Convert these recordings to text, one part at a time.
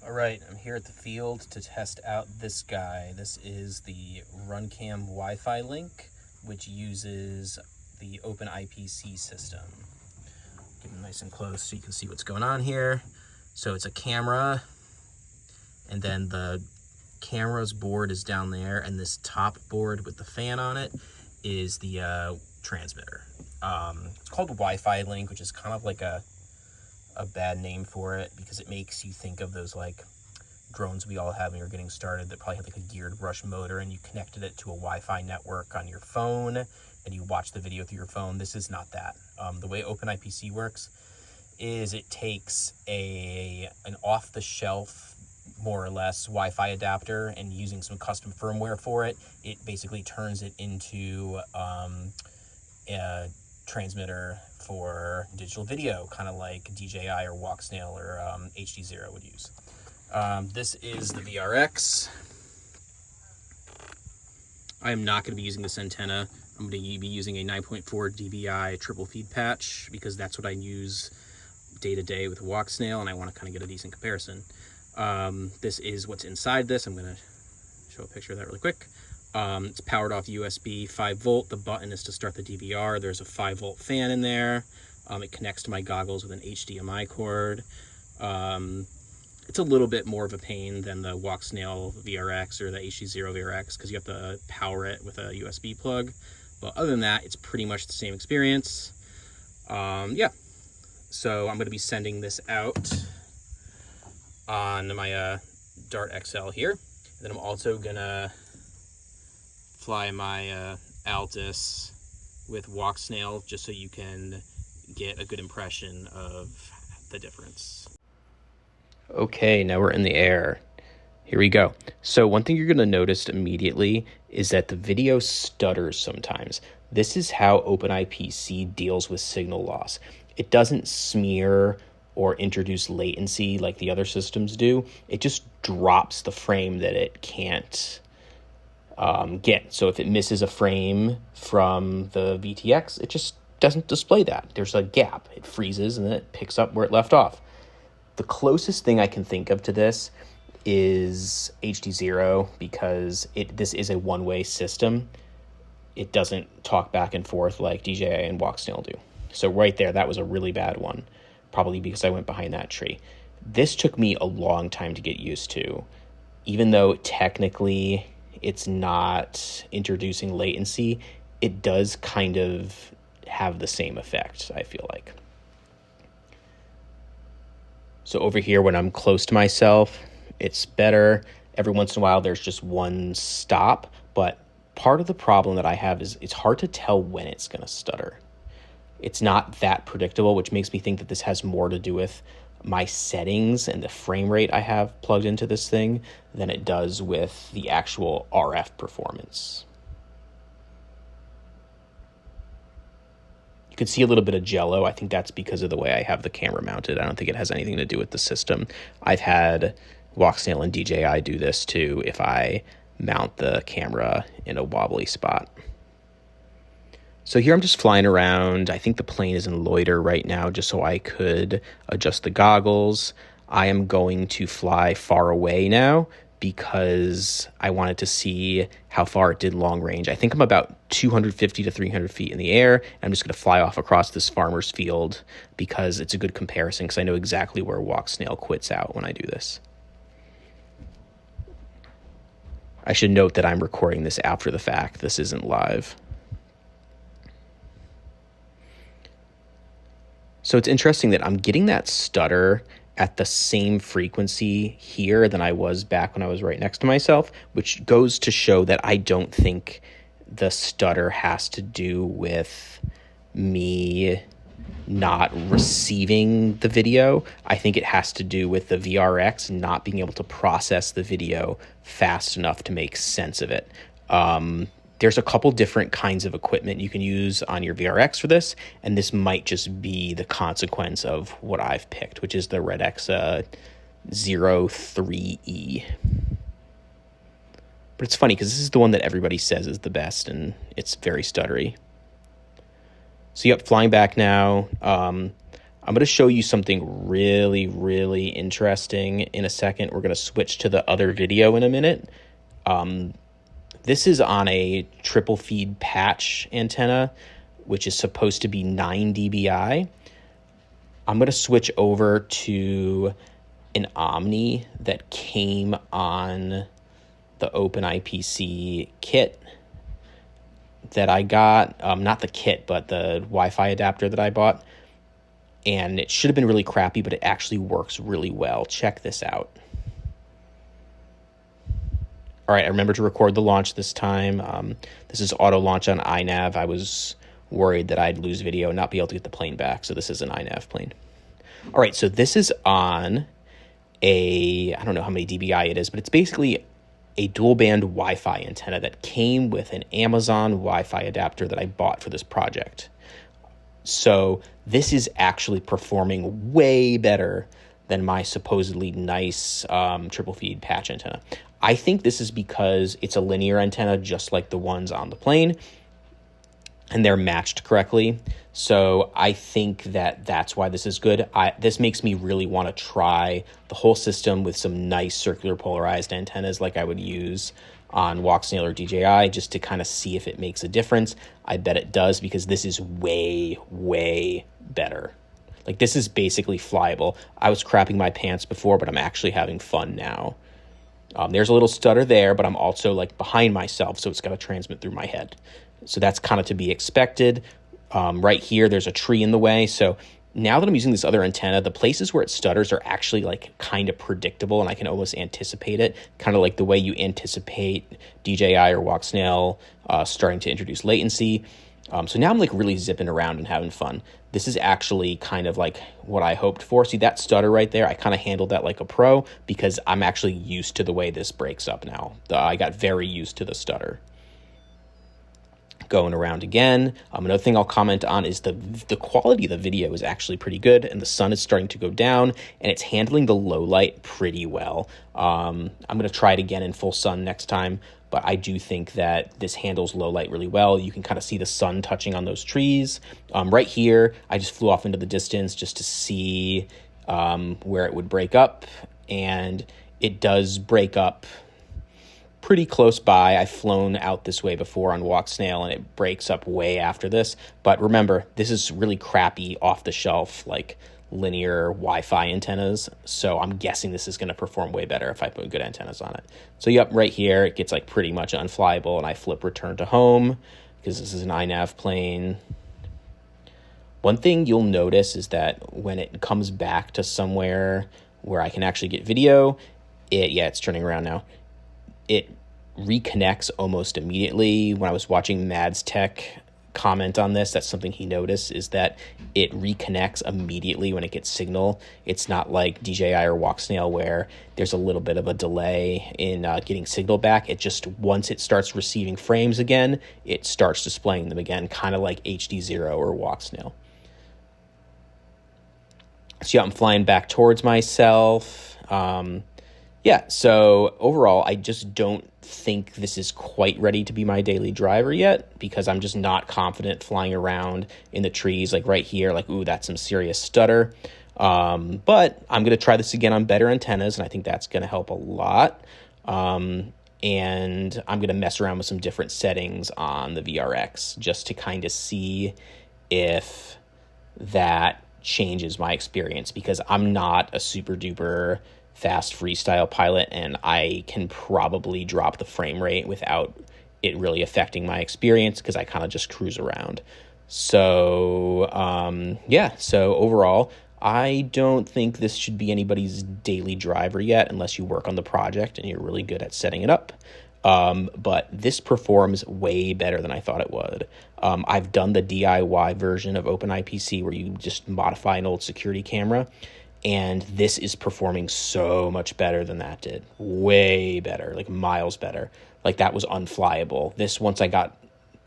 All right, I'm here at the field to test out this guy. This is the Runcam Wi-Fi link, which uses the OpenIPC system. Get it nice and close so you can see what's going on here. So it's a camera, and then the camera's board is down there, and this top board with the fan on it is the transmitter. It's called Wi-Fi link, which is kind of like a bad name for it because it makes you think of those like drones we all have when you're getting started that probably have like a geared brush motor, and you connected it to a Wi-Fi network on your phone and you watch the video through your phone. This is not that. The way OpenIPC works is it takes an off-the-shelf, more or less, Wi-Fi adapter, and using some custom firmware for it, it basically turns it into a transmitter for digital video, kind of like DJI or Walksnail or HD0 would use. This is the VRX. I am not going to be using this antenna. I'm going to be using a 9.4 dBi triple feed patch because that's what I use day to day with Walksnail, and I want to kind of get a decent comparison. This is what's inside this. I'm going to show a picture of that really quick. It's powered off USB 5 volt. The button is to start the DVR. There's a 5 volt fan in there. It connects to my goggles with an HDMI cord. It's a little bit more of a pain than the Walksnail VRX or the HD0 VRX because you have to power it with a USB plug. But other than that, it's pretty much the same experience. Yeah. So I'm going to be sending this out on my Dart XL here. And then I'm also going to fly my Altus with Walksnail just so you can get a good impression of the difference. Okay, now we're in the air. Here we go. So one thing you're going to notice immediately is that the video stutters sometimes. This is how OpenIPC deals with signal loss. It doesn't smear or introduce latency like the other systems do. It just drops the frame that it can't get. So if it misses a frame from the VTX, it just doesn't display that. There's a gap. It freezes and then it picks up where it left off. The closest thing I can think of to this is HD0 because this is a one-way system. It doesn't talk back and forth like DJI and Walksnail do. So right there, that was a really bad one, probably because I went behind that tree. This took me a long time to get used to. Even though technically it's not introducing latency, it does kind of have the same effect, I feel like. So over here, when I'm close to myself, it's better. Every once in a while, there's just one stop. But part of the problem that I have is it's hard to tell when it's going to stutter. It's not that predictable, which makes me think that this has more to do with my settings and the frame rate I have plugged into this thing than it does with the actual RF performance. You can see a little bit of jello. I think that's because of the way I have the camera mounted. I don't think it has anything to do with the system. I've had Walksnail and DJI do this too if I mount the camera in a wobbly spot. So here I'm just flying around. I think the plane is in loiter right now just so I could adjust the goggles. I am going to fly far away now because I wanted to see how far it did long range. I think I'm about 250 to 300 feet in the air. And I'm just going to fly off across this farmer's field because it's a good comparison because I know exactly where Walksnail quits out when I do this. I should note that I'm recording this after the fact. This isn't live. So it's interesting that I'm getting that stutter at the same frequency here than I was back when I was right next to myself, which goes to show that I don't think the stutter has to do with me not receiving the video. I think it has to do with the VRX not being able to process the video fast enough to make sense of it. There's a couple different kinds of equipment you can use on your VRX for this, and this might just be the consequence of what I've picked, which is the Redexa 03E. But it's funny because this is the one that everybody says is the best, and it's very stuttery. So yep, flying back now. I'm going to show you something really, really interesting in a second. We're going to switch to the other video in a minute. This is on a triple feed patch antenna, which is supposed to be 9 dBi. I'm going to switch over to an Omni that came on the OpenIPC kit that I got. Not the kit, but the Wi-Fi adapter that I bought. And it should have been really crappy, but it actually works really well. Check this out. All right, I remember to record the launch this time. This is auto launch on iNav. I was worried that I'd lose video and not be able to get the plane back, so this is an iNav plane. All right, so this is on I don't know how many dBi it is, but it's basically a dual band Wi-Fi antenna that came with an Amazon Wi-Fi adapter that I bought for this project. So this is actually performing way better than my supposedly nice triple feed patch antenna. I think this is because it's a linear antenna just like the ones on the plane, and they're matched correctly. So I think that that's why this is good. This makes me really want to try the whole system with some nice circular polarized antennas like I would use on Walksnail or DJI, just to kind of see if it makes a difference. I bet it does, because this is way, way better. Like, this is basically flyable. I was crapping my pants before, but I'm actually having fun now. There's a little stutter there, but I'm also like behind myself, so it's got to transmit through my head. So that's kind of to be expected. Right here, there's a tree in the way. So now that I'm using this other antenna, the places where it stutters are actually like kind of predictable, and I can almost anticipate it, kind of like the way you anticipate DJI or Walksnail starting to introduce latency. So now I'm like really zipping around and having fun. This is actually kind of like what I hoped for. See that stutter right there? I kind of handled that like a pro, because I'm actually used to the way this breaks up now. I got very used to the stutter. Going around again. Another thing I'll comment on is the quality of the video is actually pretty good, and the sun is starting to go down, and it's handling the low light pretty well. I'm going to try it again in full sun next time, but I do think that this handles low light really well. You can kind of see the sun touching on those trees. Right here, I just flew off into the distance just to see where it would break up, and it does break up pretty close by. I've flown out this way before on Walksnail, and it breaks up way after this. But remember, this is really crappy off-the-shelf, like linear Wi-Fi antennas. So I'm guessing this is going to perform way better if I put good antennas on it. So yep, right here, it gets like pretty much unflyable, and I flip return to home because this is an iNav plane. One thing you'll notice is that when it comes back to somewhere where I can actually get video, it's turning around now. It reconnects almost immediately. When I was watching Mads Tech comment on this, that's something he noticed, is that it reconnects immediately when it gets signal. It's not like DJI or Walksnail where there's a little bit of a delay in getting signal back. It just, once it starts receiving frames again, it starts displaying them again, kind of like HD0 or Walksnail. So yeah, I'm flying back towards myself. So overall, I just don't think this is quite ready to be my daily driver yet, because I'm just not confident flying around in the trees like right here. Like, ooh, that's some serious stutter. But I'm going to try this again on better antennas, and I think that's going to help a lot. And I'm going to mess around with some different settings on the VRX just to kind of see if that changes my experience, because I'm not a super duper fast freestyle pilot, and I can probably drop the frame rate without it really affecting my experience, because I kind of just cruise around. So so overall, I don't think this should be anybody's daily driver yet, unless you work on the project and you're really good at setting it up. But this performs way better than I thought it would. I've done the DIY version of OpenIPC where you just modify an old security camera, and this is performing so much better than that did. Way better, like miles better. Like, that was unflyable. This, once I got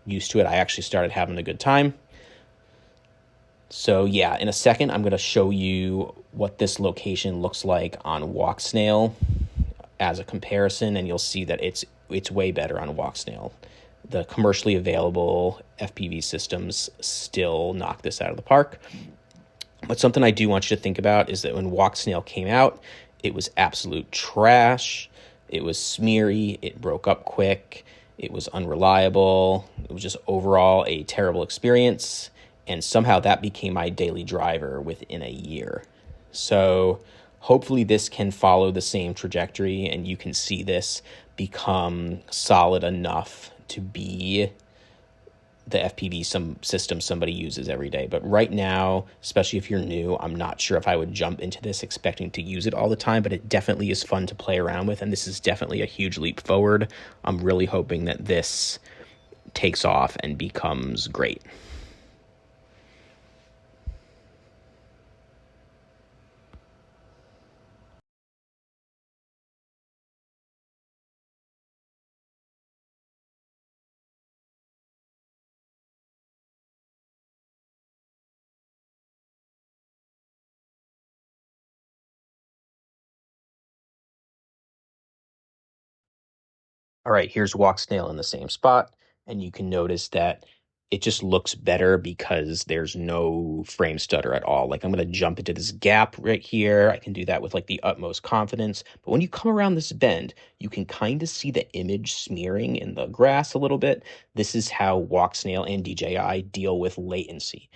used to it, I actually started having a good time. So yeah, in a second, I'm going to show you what this location looks like on Walksnail as a comparison, and you'll see that it's way better on Walksnail. The commercially available FPV systems still knock this out of the park. But something I do want you to think about is that when Walk Snail came out, it was absolute trash. It was smeary. It broke up quick. It was unreliable. It was just overall a terrible experience. And somehow that became my daily driver within a year. So hopefully this can follow the same trajectory and you can see this become solid enough to be the FPV system somebody uses every day. But right now, especially if you're new, I'm not sure if I would jump into this expecting to use it all the time, but it definitely is fun to play around with, and this is definitely a huge leap forward. I'm really hoping that this takes off and becomes great. All right, here's Walk Snail in the same spot, and you can notice that it just looks better because there's no frame stutter at all. Like I'm going to jump into this gap right here. I can do that with like the utmost confidence. But when you come around this bend, you can kind of see the image smearing in the grass a little bit. This is how Walk Snail and DJI deal with latency.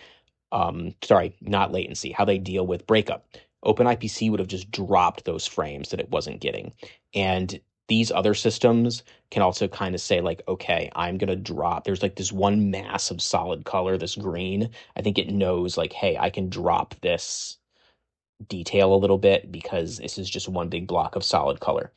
Sorry, not latency, how they deal with breakup. OpenIPC would have just dropped those frames that it wasn't getting. And these other systems can also kind of say like, okay, I'm going to drop. There's like this one mass of solid color, this green. I think it knows like, hey, I can drop this detail a little bit because this is just one big block of solid color.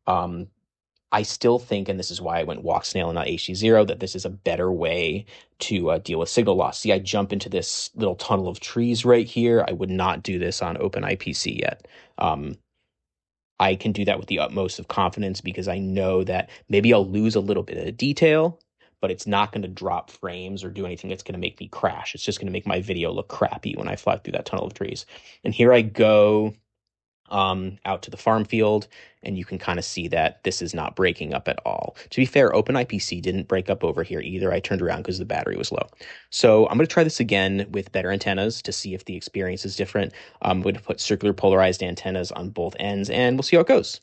I still think, and this is why I went Walk Snail and not HD0, that this is a better way to deal with signal loss. See, I jump into this little tunnel of trees right here. I would not do this on OpenIPC yet. I can do that with the utmost of confidence because I know that maybe I'll lose a little bit of detail, but it's not going to drop frames or do anything that's going to make me crash. It's just going to make my video look crappy when I fly through that tunnel of trees. And here I go out to the farm field, and you can kind of see that this is not breaking up at all. To be fair, OpenIPC didn't break up over here either. I turned around because the battery was low. So I'm going to try this again with better antennas to see if the experience is different. I'm going to put circular polarized antennas on both ends, and we'll see how it goes.